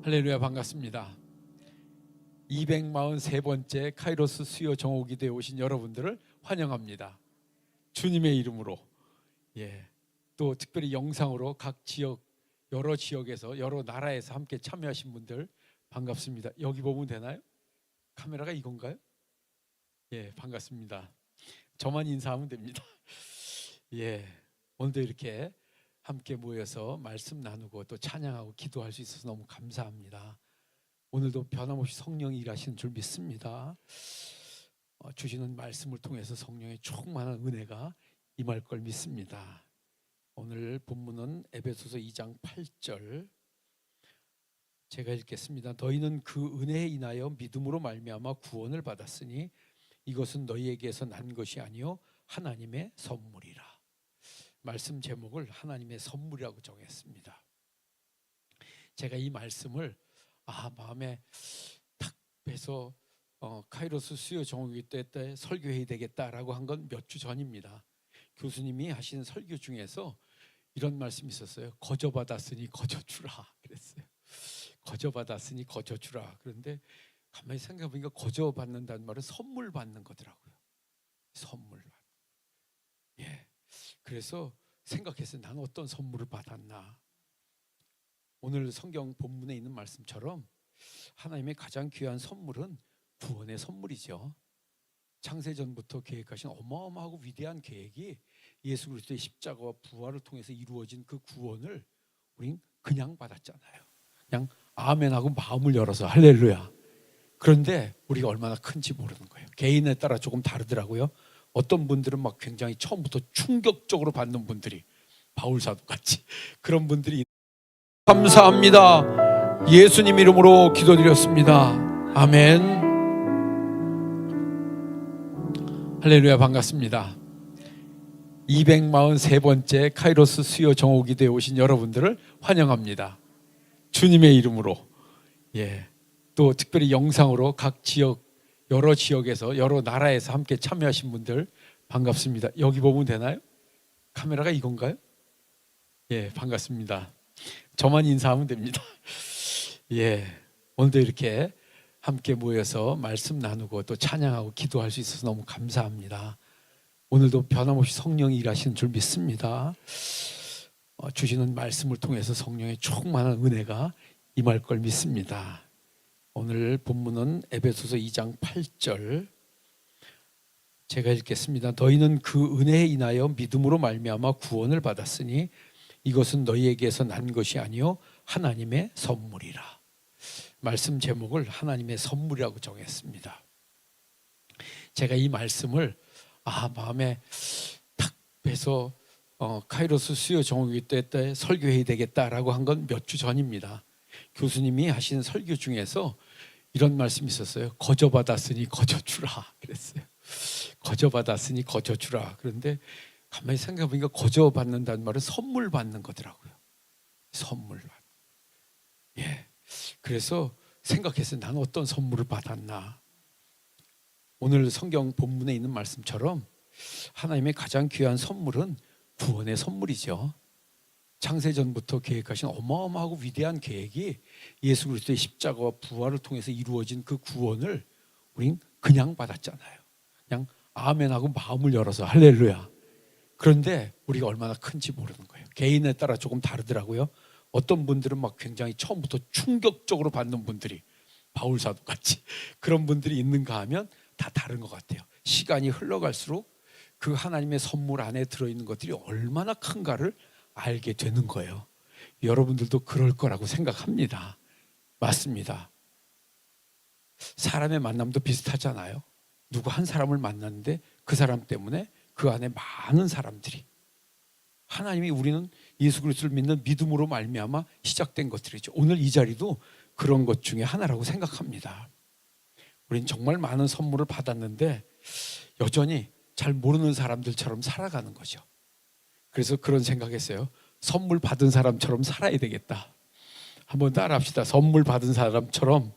할렐루야, 반갑습니다. 243번째 카이로스 수요 정오기도에 오신 여러분들을 환영합니다. 주님의 이름으로. 또 특별히 영상으로 각 지역, 여러 지역에서, 여러 나라에서 함께 참여하신 분들 반갑습니다. 여기 보면 되나요? 카메라가 이건가요? 반갑습니다. 저만 인사하면 됩니다. 오늘도 이렇게 함께 모여서 말씀 나누고 또 찬양하고 기도할 수 있어서 너무 감사합니다. 오늘도 변함없이 성령이 일하시는 줄 믿습니다. 주시는 말씀을 통해서 성령의 충만한 은혜가 임할 걸 믿습니다. 오늘 본문은 에베소서 2장 8절 제가 읽겠습니다. 너희는 그 은혜에 인하여 믿음으로 말미암아 구원을 받았으니 이것은 너희에게서 난 것이 아니요 하나님의 선물이라. 말씀 제목을 하나님의 선물이라고 정했습니다. 제가 이 말씀을 마음에 탁 빼서 카이로스 수요 정오기도 때 설교해야 되겠다라고 한 건 몇 주 전입니다. 교수님이 하신 설교 중에서 이런 말씀이 있었어요. 거저 받았으니 거저 주라 그랬어요. 거저 받았으니 거저 주라. 그런데 가만히 생각해 보니까 거저 받는다는 말은 선물 받는 거더라고요. 선물. 그래서 생각했어요. 나는 어떤 선물을 받았나. 오늘 성경 본문에 있는 말씀처럼 하나님의 가장 귀한 선물은 구원의 선물이죠. 창세전부터 계획하신 어마어마하고 위대한 계획이 예수 그리스도의 십자가와 부활을 통해서 이루어진 그 구원을 우린 그냥 받았잖아요. 그냥 아멘하고 마음을 열어서 할렐루야. 그런데 우리가 얼마나 큰지 모르는 거예요. 개인에 따라 조금 다르더라고요. 어떤 분들은 막 굉장히 처음부터 충격적으로 받는 분들이 바울사도 같이 그런 분들이 감사합니다. 예수님 이름으로 기도드렸습니다. 아멘. 할렐루야, 반갑습니다. 243번째 카이로스 수요 정오기도에 오신 여러분들을 환영합니다. 주님의 이름으로. 또 특별히 영상으로 각 지역, 여러 지역에서, 여러 나라에서 함께 참여하신 분들 반갑습니다. 여기 보면 되나요? 카메라가 이건가요? 반갑습니다. 저만 인사하면 됩니다. 오늘도 이렇게 함께 모여서 말씀 나누고 또 찬양하고 기도할 수 있어서 너무 감사합니다. 오늘도 변함없이 성령이 일하시는 줄 믿습니다. 주시는 말씀을 통해서 성령의 충만한 은혜가 임할 걸 믿습니다. 오늘 본문은 에베소서 2장 8절 제가 읽겠습니다. 너희는 그 은혜에 인하여 믿음으로 말미암아 구원을 받았으니 이것은 너희에게서 난 것이 아니요 하나님의 선물이라. 말씀 제목을 하나님의 선물이라고 정했습니다. 제가 이 말씀을 마음에 탁 빼서 카이로스 수요 정오기도 때 설교해야 되겠다라고 한 건 몇 주 전입니다. 교수님이 하신 설교 중에서 이런 말씀이 있었어요. 거저 받았으니 거저 주라 그랬어요. 거저 받았으니 거저 주라. 그런데 가만히 생각해 보니까 거저 받는다는 말은 선물 받는 거더라고요. 선물. 그래서 생각했어요. 나는 어떤 선물을 받았나. 오늘 성경 본문에 있는 말씀처럼 하나님의 가장 귀한 선물은 구원의 선물이죠. 창세전부터 계획하신 어마어마하고 위대한 계획이 예수 그리스도의 십자가와 부활을 통해서 이루어진 그 구원을 우린 그냥 받았잖아요. 그냥 아멘하고 마음을 열어서 할렐루야. 그런데 우리가 얼마나 큰지 모르는 거예요. 개인에 따라 조금 다르더라고요. 어떤 분들은 막 굉장히 처음부터 충격적으로 받는 분들이 바울사도 같이 그런 분들이 있는가 하면 다 다른 것 같아요. 시간이 흘러갈수록 그 하나님의 선물 안에 들어있는 것들이 얼마나 큰가를 알게 되는 거예요. 여러분들도 그럴 거라고 생각합니다. 맞습니다. 사람의 만남도 비슷하잖아요. 누구 한 사람을 만났는데 그 사람 때문에 그 안에 많은 사람들이 하나님이 우리는 예수 그리스도를 믿는 믿음으로 말미암아 시작된 것들이죠. 오늘 이 자리도 그런 것 중에 하나라고 생각합니다. 우린 정말 많은 선물을 받았는데 여전히 잘 모르는 사람들처럼 살아가는 거죠. 그래서 그런 생각했어요. 선물 받은 사람처럼 살아야 되겠다. 한번 따라합시다. 선물 받은 사람처럼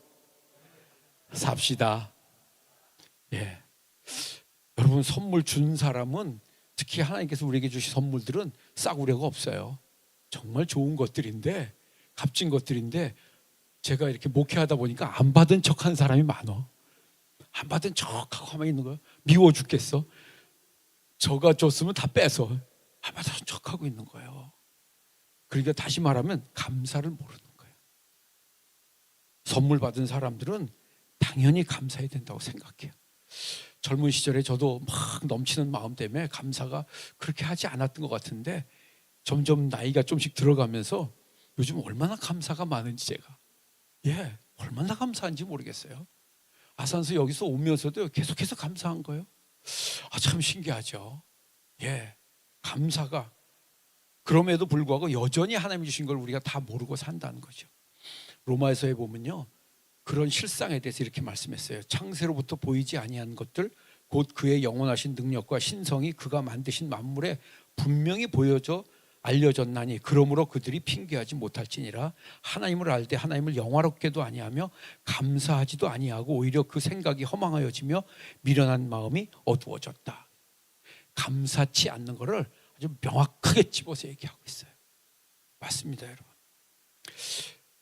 삽시다. 여러분, 선물 준 사람은 특히 하나님께서 우리에게 주신 선물들은 싸구려가 없어요. 정말 좋은 것들인데, 값진 것들인데 제가 이렇게 목회하다 보니까 안 받은 척하는 사람이 많어. 안 받은 척하고 가만히 있는 거야. 미워 죽겠어. 저가 줬으면 다 빼서 안 받은 척하고 있는 거예요. 그러니까 다시 말하면 감사를 모르는 거예요. 선물 받은 사람들은 당연히 감사해야 된다고 생각해요. 젊은 시절에 저도 막 넘치는 마음 때문에 감사가 그렇게 하지 않았던 것 같은데 점점 나이가 좀씩 들어가면서 요즘 얼마나 감사가 많은지 제가 얼마나 감사한지 모르겠어요. 아산서 여기서 오면서도 계속해서 감사한 거예요. 참 신기하죠. 감사가 그럼에도 불구하고 여전히 하나님이 주신 걸 우리가 다 모르고 산다는 거죠. 로마에서에 보면요, 그런 실상에 대해서 이렇게 말씀했어요. 창세로부터 보이지 아니한 것들 곧 그의 영원하신 능력과 신성이 그가 만드신 만물에 분명히 보여져 알려졌나니 그러므로 그들이 핑계하지 못할지니라. 하나님을 알 때 하나님을 영화롭게도 아니하며 감사하지도 아니하고 오히려 그 생각이 허망하여지며 미련한 마음이 어두워졌다. 감사치 않는 것을 아주 명확하게 집어서 얘기하고 있어요. 맞습니다, 여러분.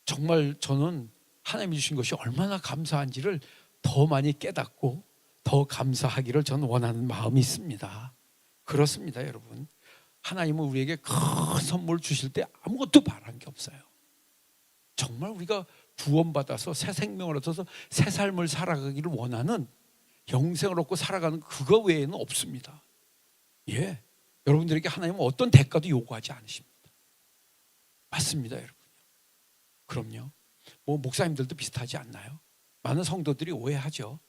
정말 저는 하나님이 주신 것이 얼마나 감사한지를 더 많이 깨닫고 더 감사하기를 저는 원하는 마음이 있습니다. 그렇습니다, 여러분. 하나님은 우리에게 큰 선물 주실 때 아무것도 바란 게 없어요. 정말 우리가 구원받아서 새 생명을 얻어서 새 삶을 살아가기를 원하는, 영생을 얻고 살아가는 그거 외에는 없습니다. 여러분들에게 하나님은 어떤 대가도 요구하지 않으십니다. 맞습니다, 여러분. 그럼요. 목사님들도 비슷하지 않나요? 많은 성도들이 오해하죠.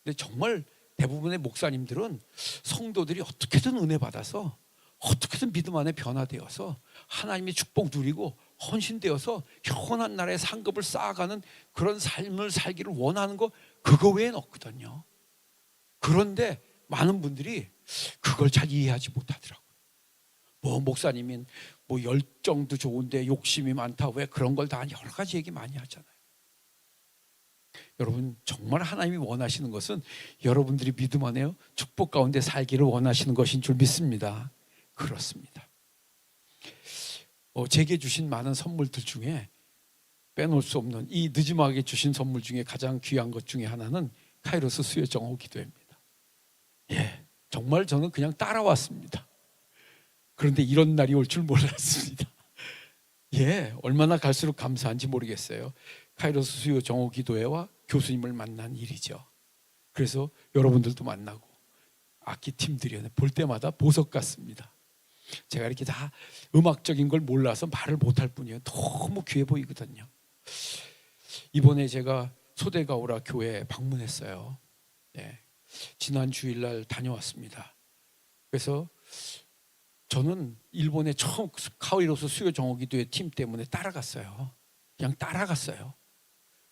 근데 정말 대부분의 목사님들은 성도들이 어떻게든 은혜 받아서 어떻게든 믿음 안에 변화되어서 하나님의 축복 누리고 헌신되어서 영원한 나라의 상급을 쌓아가는 그런 삶을 살기를 원하는 거, 그거 외엔 없거든요. 그런데 많은 분들이 그걸 잘 이해하지 못하더라고요. 목사님인 열정도 좋은데 욕심이 많다, 왜 그런 걸 다 하냐, 여러 가지 얘기 많이 하잖아요. 여러분, 정말 하나님이 원하시는 것은 여러분들이 믿음 안에 축복 가운데 살기를 원하시는 것인 줄 믿습니다. 그렇습니다. 제게 주신 많은 선물들 중에 빼놓을 수 없는, 이 늦지막하게 주신 선물 중에 가장 귀한 것 중에 하나는 카이로스 수요 정오 기도회입니다. 정말 저는 그냥 따라왔습니다. 그런데 이런 날이 올 줄 몰랐습니다. 얼마나 갈수록 감사한지 모르겠어요. 카이로스 수요 정오 기도회와 교수님을 만난 일이죠. 그래서 여러분들도 만나고 악기팀들이 볼 때마다 보석 같습니다. 제가 이렇게 다 음악적인 걸 몰라서 말을 못할 뿐이에요. 너무 귀해 보이거든요. 이번에 제가 소대가오라 교회에 방문했어요. 지난 주일날 다녀왔습니다. 그래서 저는 일본에 처음 카이로스 수요 정오기도회 팀 때문에 따라갔어요. 그냥 따라갔어요.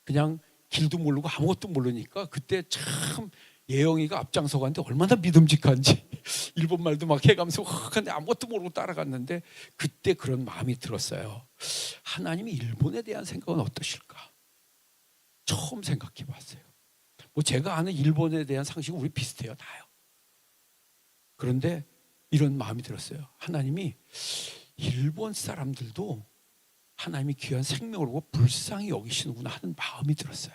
그냥 길도 모르고 아무것도 모르니까 그때 참 예영이가 앞장서 갔는데 얼마나 믿음직한지 일본 말도 막 해가면서 근데 아무것도 모르고 따라갔는데 그때 그런 마음이 들었어요. 하나님이 일본에 대한 생각은 어떠실까? 처음 생각해 봤어요. 제가 아는 일본에 대한 상식은 우리 비슷해요, 다요. 그런데 이런 마음이 들었어요. 하나님이 일본 사람들도 하나님이 귀한 생명을 보고 불쌍히 여기시는구나 하는 마음이 들었어요.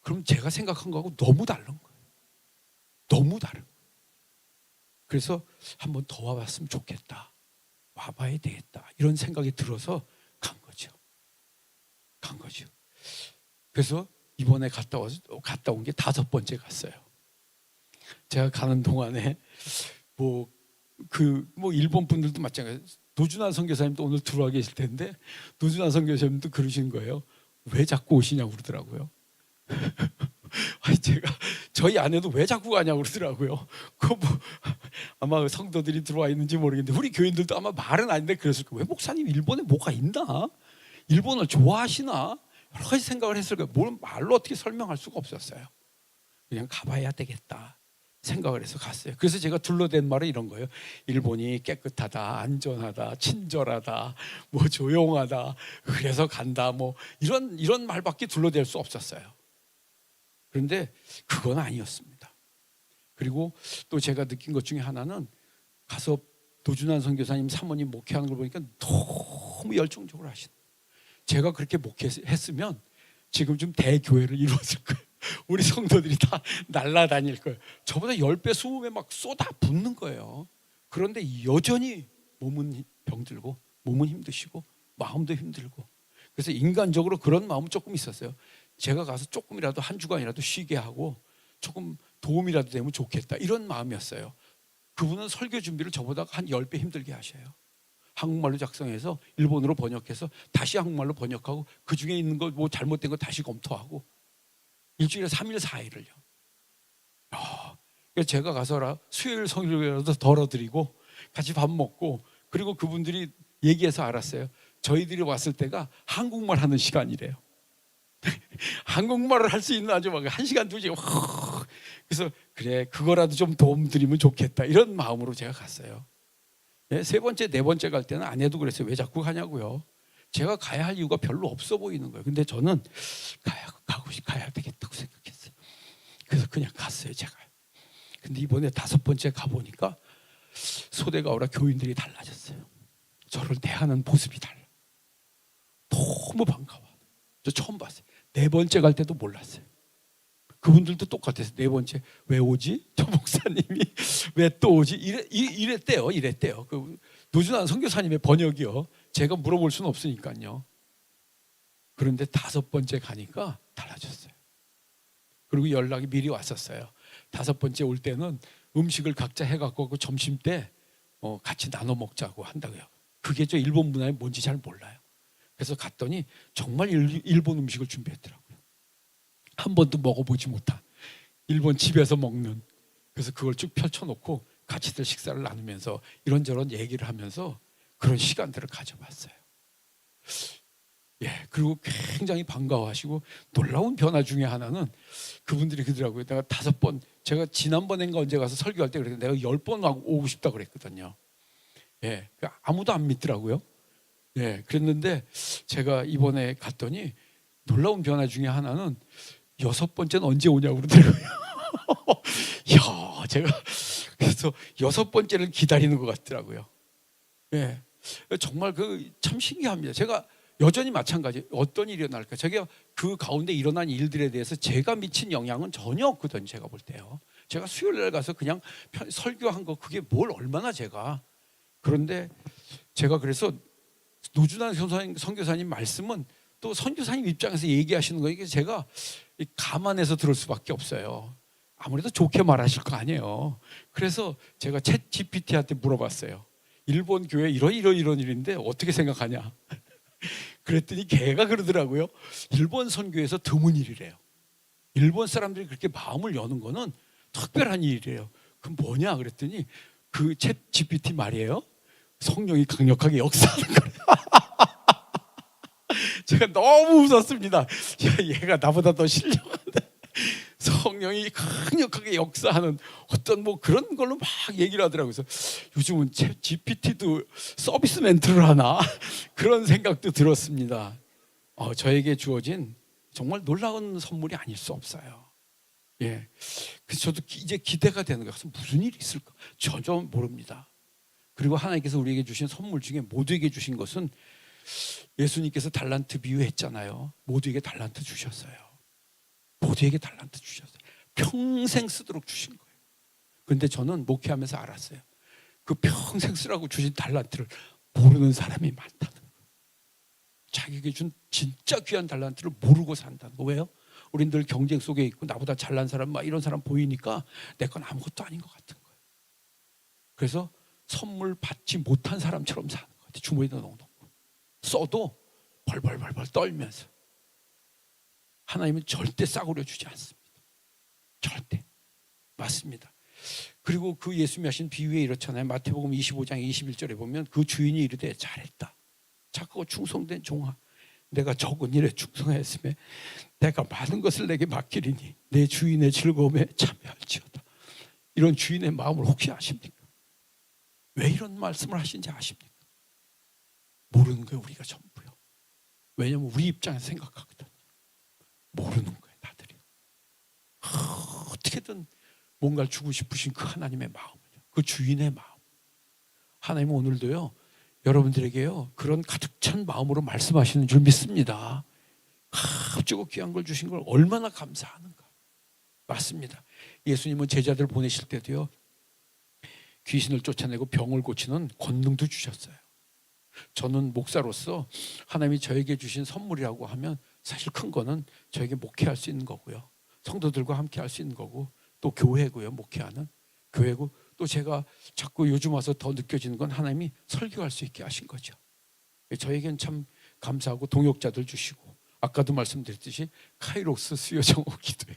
그럼 제가 생각한 거하고 너무 다른 거예요. 너무 다른 거예요. 그래서 한번 더 와봤으면 좋겠다. 와봐야 되겠다. 이런 생각이 들어서 간 거죠. 그래서 이번에 갔다 온 게 5번째 갔어요. 제가 가는 동안에 일본 분들도 마찬가지예요. 노준환 선교사님도 오늘 들어와 계실 텐데 노준환 선교사님도 그러신 거예요. 왜 자꾸 오시냐고 그러더라고요. 제가 저희 아내도 왜 자꾸 가냐고 그러더라고요. 아마 성도들이 들어와 있는지 모르겠는데 우리 교인들도 아마 말은 아닌데 그랬을 거예요. 왜 목사님 일본에 뭐가 있나? 일본을 좋아하시나? 여러 가지 생각을 했을 거예요. 뭘 말로 어떻게 설명할 수가 없었어요. 그냥 가봐야 되겠다 생각을 해서 갔어요. 그래서 제가 둘러댄 말은 이런 거예요. 일본이 깨끗하다, 안전하다, 친절하다, 조용하다, 그래서 간다, 이런 말밖에 둘러댈 수 없었어요. 그런데 그건 아니었습니다. 그리고 또 제가 느낀 것 중에 하나는 가서 노준환 선교사님 사모님 목회하는 걸 보니까 너무 열정적으로 하시는 거예요. 제가 그렇게 목회했으면 지금쯤 대교회를 이루었을 거예요. 우리 성도들이 다 날아다닐 거예요. 저보다 10배, 20배 막 쏟아 붓는 거예요. 그런데 여전히 몸은 병들고 몸은 힘드시고 마음도 힘들고, 그래서 인간적으로 그런 마음은 조금 있었어요. 제가 가서 조금이라도 한 주간이라도 쉬게 하고 조금 도움이라도 되면 좋겠다, 이런 마음이었어요. 그분은 설교 준비를 저보다 한 10배 힘들게 하셔요. 한국말로 작성해서 일본어로 번역해서 다시 한국말로 번역하고 그 중에 있는 거 뭐 잘못된 거 다시 검토하고 일주일에 3일 4일을요. 그래서 제가 가서라 수요일 성일교회라도 덜어드리고 같이 밥 먹고, 그리고 그분들이 얘기해서 알았어요. 저희들이 왔을 때가 한국말 하는 시간이래요. 한국말을 할 수 있는 아주 막 1시간 2시간 그래서 그래, 그거라도 좀 도움 드리면 좋겠다, 이런 마음으로 제가 갔어요. 세 번째, 네 번째 갈 때는 아내도 그랬어요. 왜 자꾸 가냐고요. 제가 가야 할 이유가 별로 없어 보이는 거예요. 근데 저는 가야 되겠다고 생각했어요. 그래서 그냥 갔어요, 제가. 근데 이번에 5번째 가보니까 소대가오라 교인들이 달라졌어요. 저를 대하는 모습이 달라. 너무 반가워. 저 처음 봤어요. 4번째 갈 때도 몰랐어요. 그분들도 똑같아서 4번째 왜 오지? 저 목사님이 왜 또 오지? 이랬대요. 그 노준환 선교사님의 번역이요. 제가 물어볼 수는 없으니까요. 그런데 5번째 가니까 달라졌어요. 그리고 연락이 미리 왔었어요. 5번째 올 때는 음식을 각자 해갖고 그 점심 때 같이 나눠 먹자고 한다고요. 그게 저 일본 문화에 뭔지 잘 몰라요. 그래서 갔더니 정말 일본 음식을 준비했더라고요. 한 번도 먹어보지 못한 일본 집에서 먹는, 그래서 그걸 쭉 펼쳐놓고 같이들 식사를 나누면서 이런저런 얘기를 하면서 그런 시간들을 가져봤어요. 그리고 굉장히 반가워하시고, 놀라운 변화 중에 하나는 그분들이 그러더라고요. 내가 5번, 제가 지난번엔가 언제 가서 설교할 때 그랬는데 내가 10번 오고 싶다 그랬거든요. 아무도 안 믿더라고요. 그랬는데 제가 이번에 갔더니 놀라운 변화 중에 하나는 6번째는 언제 오냐고 그러더라고요. 제가 그래서 6번째를 기다리는 것 같더라고요. 정말 참 신기합니다. 제가 여전히 마찬가지. 어떤 일이 일어날까? 제가 그 가운데 일어난 일들에 대해서 제가 미친 영향은 전혀 없거든요. 제가 볼 때요. 제가 수요일날 가서 그냥 설교한 거 그게 뭘 얼마나 제가. 그런데 제가 그래서 노준환 선교사님 말씀은 또 선교사님 입장에서 얘기하시는 거니까 제가 감안해서 들을 수밖에 없어요. 아무래도 좋게 말하실 거 아니에요. 그래서 제가 챗 GPT한테 물어봤어요. 일본 교회 이런 일인데 어떻게 생각하냐? 그랬더니 걔가 그러더라고요. 일본 선교에서 드문 일이래요. 일본 사람들이 그렇게 마음을 여는 거는 특별한 일이래요. 그럼 뭐냐? 그랬더니 그 챗 GPT 말이에요. 성령이 강력하게 역사하는 거예요. 제가 너무 웃었습니다. 얘가 나보다 더 신령한데 성령이 강력하게 역사하는 어떤 뭐 그런 걸로 막 얘기를 하더라고요. 그래서 요즘은 챗 GPT도 서비스 멘트를 하나 그런 생각도 들었습니다. 저에게 주어진 정말 놀라운 선물이 아닐 수 없어요. 그래서 저도 이제 기대가 되는 거예요. 무슨 일이 있을까? 전혀 모릅니다. 그리고 하나님께서 우리에게 주신 선물 중에 모두에게 주신 것은 예수님께서 달란트 비유했잖아요. 모두에게 달란트 주셨어요. 모두에게 달란트 주셨어요. 평생 쓰도록 주신 거예요. 그런데 저는 목회하면서 알았어요. 그 평생 쓰라고 주신 달란트를 모르는 사람이 많다는 거예요. 자기에게 준 진짜 귀한 달란트를 모르고 산다는 거. 왜요? 우린 늘 경쟁 속에 있고 나보다 잘난 사람 막 이런 사람 보이니까 내 건 아무것도 아닌 것 같은 거예요. 그래서 선물 받지 못한 사람처럼 사는 것 같아요. 주머니도 넣어놓고 써도 벌벌벌벌 떨면서. 하나님은 절대 싸구려 주지 않습니다. 절대. 맞습니다. 그리고 그 예수님이 하신 비유에 이렇잖아요. 마태복음 25장 21절에 보면 그 주인이 이르되 잘했다. 착하고 충성된 종아, 내가 적은 일에 충성하였으며 내가 많은 것을 내게 맡기리니 내 주인의 즐거움에 참여할지어다. 이런 주인의 마음을 혹시 아십니까? 왜 이런 말씀을 하신지 아십니까? 모르는 거예요. 우리가 전부요. 왜냐하면 우리 입장에서 생각하거든요. 모르는 거예요. 다들이. 어떻게든 뭔가를 주고 싶으신 그 하나님의 마음을요. 그 주인의 마음. 하나님은 오늘도요. 여러분들에게요 그런 가득 찬 마음으로 말씀하시는 줄 믿습니다. 값지고 귀한 걸 주신 걸 얼마나 감사하는가. 맞습니다. 예수님은 제자들 보내실 때도요 귀신을 쫓아내고 병을 고치는 권능도 주셨어요. 저는 목사로서 하나님이 저에게 주신 선물이라고 하면 사실 큰 거는 저에게 목회할 수 있는 거고요, 성도들과 함께 할 수 있는 거고, 또 교회고요, 목회하는 교회고, 또 제가 자꾸 요즘 와서 더 느껴지는 건 하나님이 설교할 수 있게 하신 거죠. 저에겐 참 감사하고 동역자들 주시고, 아까도 말씀드렸듯이 카이로스 수요 정오 기도회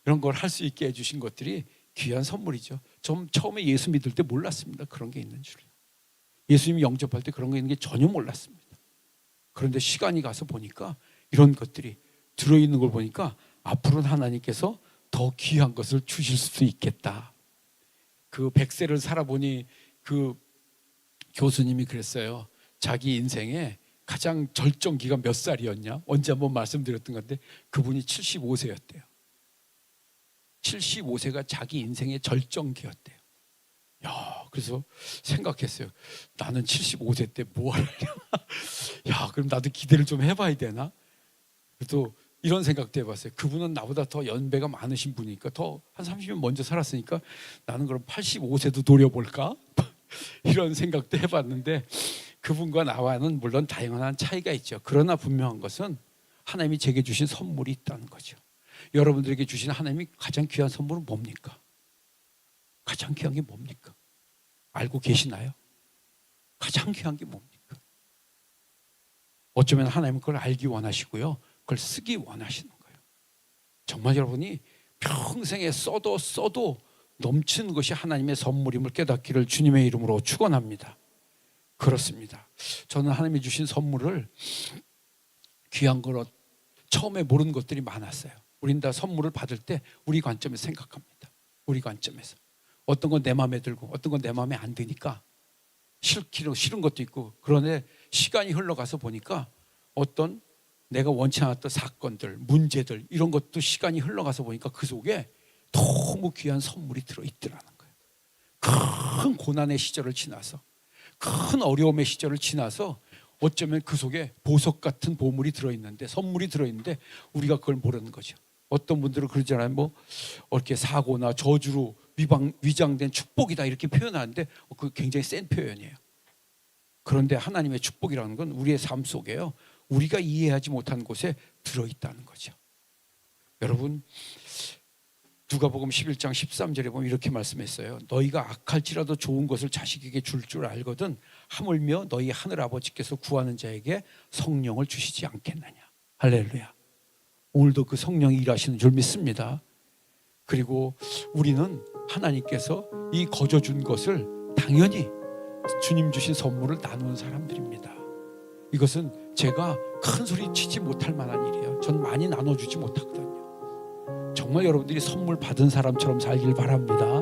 이런 걸 할 수 있게 해주신 것들이 귀한 선물이죠. 좀 처음에 예수 믿을 때 몰랐습니다. 그런 게 있는 줄요. 예수님이 영접할 때 그런 게 있는 게 전혀 몰랐습니다. 그런데 시간이 가서 보니까 이런 것들이 들어있는 걸 보니까 앞으로는 하나님께서 더 귀한 것을 주실 수도 있겠다. 그 100세를 살아보니 그 교수님이 그랬어요. 자기 인생에 가장 절정기가 몇 살이었냐? 언제 한번 말씀드렸던 건데 그분이 75세였대요. 75세가 자기 인생의 절정기였대요. 야, 그래서 생각했어요. 나는 75세 때 뭐 하려냐? 야, 그럼 나도 기대를 좀 해봐야 되나? 또 이런 생각도 해봤어요. 그분은 나보다 더 연배가 많으신 분이니까 더 한 30년 먼저 살았으니까 나는 그럼 85세도 노려볼까? 이런 생각도 해봤는데 그분과 나와는 물론 다양한 차이가 있죠. 그러나 분명한 것은 하나님이 제게 주신 선물이 있다는 거죠. 여러분들에게 주신 하나님이 가장 귀한 선물은 뭡니까? 가장 귀한 게 뭡니까? 알고 계시나요? 가장 귀한 게 뭡니까? 어쩌면 하나님은 그걸 알기 원하시고요, 그걸 쓰기 원하시는 거예요. 정말 여러분이 평생에 써도 넘치는 것이 하나님의 선물임을 깨닫기를 주님의 이름으로 축원합니다. 그렇습니다. 저는 하나님이 주신 선물을 귀한 거로 처음에 모르는 것들이 많았어요. 우린 다 선물을 받을 때 우리 관점에서 생각합니다. 우리 관점에서 어떤 건 내 마음에 들고 어떤 건 내 마음에 안 드니까 싫은 것도 있고, 그런데 시간이 흘러가서 보니까 어떤 내가 원치 않았던 사건들, 문제들 이런 것도 시간이 흘러가서 보니까 그 속에 너무 귀한 선물이 들어있더라는 거예요. 큰 고난의 시절을 지나서, 큰 어려움의 시절을 지나서 어쩌면 그 속에 보석 같은 보물이 들어있는데, 선물이 들어있는데 우리가 그걸 모르는 거죠. 어떤 분들은 그러잖아요. 뭐 이렇게 사고나 저주로 위장된 축복이다 이렇게 표현하는데 그 굉장히 센 표현이에요. 그런데 하나님의 축복이라는 건 우리의 삶 속에요, 우리가 이해하지 못한 곳에 들어있다는 거죠. 여러분, 누가복음 11장 13절에 보면 이렇게 말씀했어요. 너희가 악할지라도 좋은 것을 자식에게 줄 줄 알거든 하물며 너희 하늘 아버지께서 구하는 자에게 성령을 주시지 않겠느냐. 할렐루야. 오늘도 그 성령이 일하시는 줄 믿습니다. 그리고 우리는 하나님께서 이 거저준 것을 당연히 주님 주신 선물을 나누는 사람들입니다. 이것은 제가 큰 소리 치지 못할 만한 일이에요. 전 많이 나눠주지 못하거든요. 정말 여러분들이 선물 받은 사람처럼 살길 바랍니다.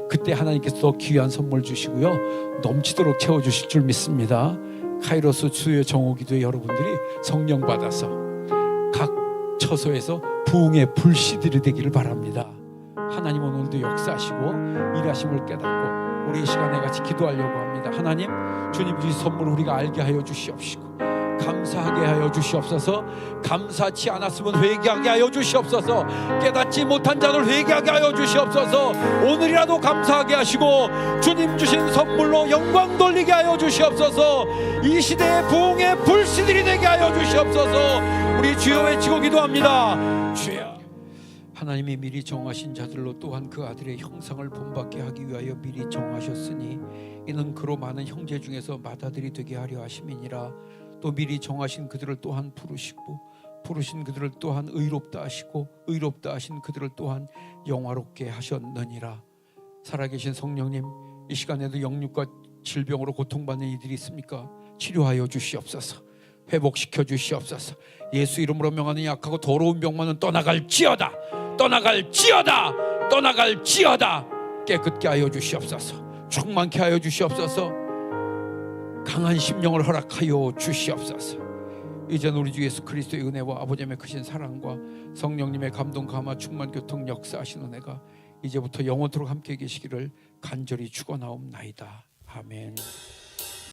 그때 하나님께서 더 귀한 선물 주시고요, 넘치도록 채워주실 줄 믿습니다. 카이로스 수요 정오 기도에 여러분들이 성령 받아서 각 처소에서 부흥의 불씨들이 되기를 바랍니다. 하나님은 오늘도 역사하시고 일하심을 깨닫고 우리 이 시간에 같이 기도하려고 합니다. 하나님, 주님 주신 선물을 우리가 알게 하여 주시옵시고 감사하게 하여 주시옵소서. 감사치 않았으면 회개하게 하여 주시옵소서. 깨닫지 못한 자를 회개하게 하여 주시옵소서. 오늘이라도 감사하게 하시고 주님 주신 선물로 영광 돌리게 하여 주시옵소서. 이 시대의 부흥의 불씨들이 되게 하여 주시옵소서. 우리 주여 외치고 기도합니다. 주여. 하나님이 미리 정하신 자들로 또한 그 아들의 형상을 본받게 하기 위하여 미리 정하셨으니 이는 그로 많은 형제 중에서 맏아들이 되게 하려 하심이니라. 또 미리 정하신 그들을 또한 부르시고 부르신 그들을 또한 의롭다 하시고 의롭다 하신 그들을 또한 영화롭게 하셨느니라. 살아계신 성령님, 이 시간에도 영육과 질병으로 고통받는 이들이 있습니까? 치료하여 주시옵소서. 회복시켜 주시옵소서. 예수 이름으로 명하는 약하고 더러운 병만은 떠나갈지어다. 떠나갈지어다. 떠나갈지어다. 깨끗게 하여 주시옵소서. 충만케 하여 주시옵소서. 강한 심령을 허락하여 주시옵소서. 이제 우리 주 예수 그리스도의 은혜와 아버지의 크신 사랑과 성령님의 감동 감화 충만 교통 역사하신 은혜가 이제부터 영원토록 함께 계시기를 간절히 축원하옵나이다. 아멘.